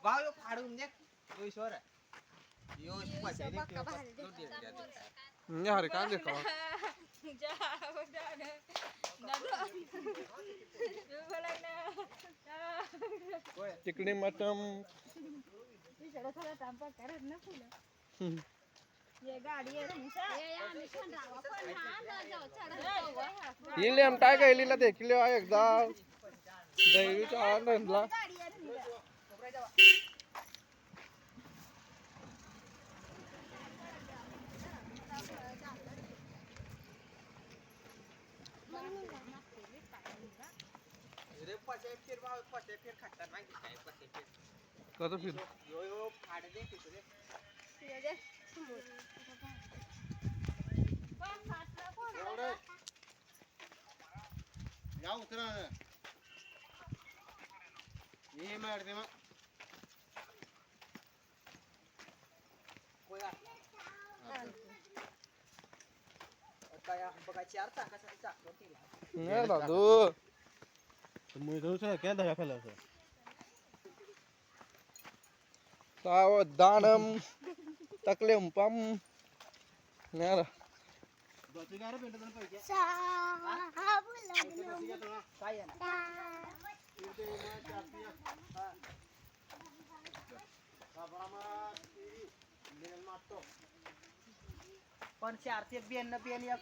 भाव यो फाडून दे यो ईश्वर यो पैसे दे यार काय देखो चिकनी मटन हिले हम काय गेलीला देखले एकदा दैवीच्या आनंदला रे पैसे फिर भाव पैसे फिर खट्टा माहिती काय पैसे फिर कसं फिर यो यो फाड दे तिकडे या उतरा ये मार दे मग कोया काय बघा चार चाकासाठी चाकतो तिला नाही दादू मुझे तो क्या दया फैला से सावधानम तकलेम पम यार बचगार पेंट तर पाहिजे काय आहे ना पण 492 एक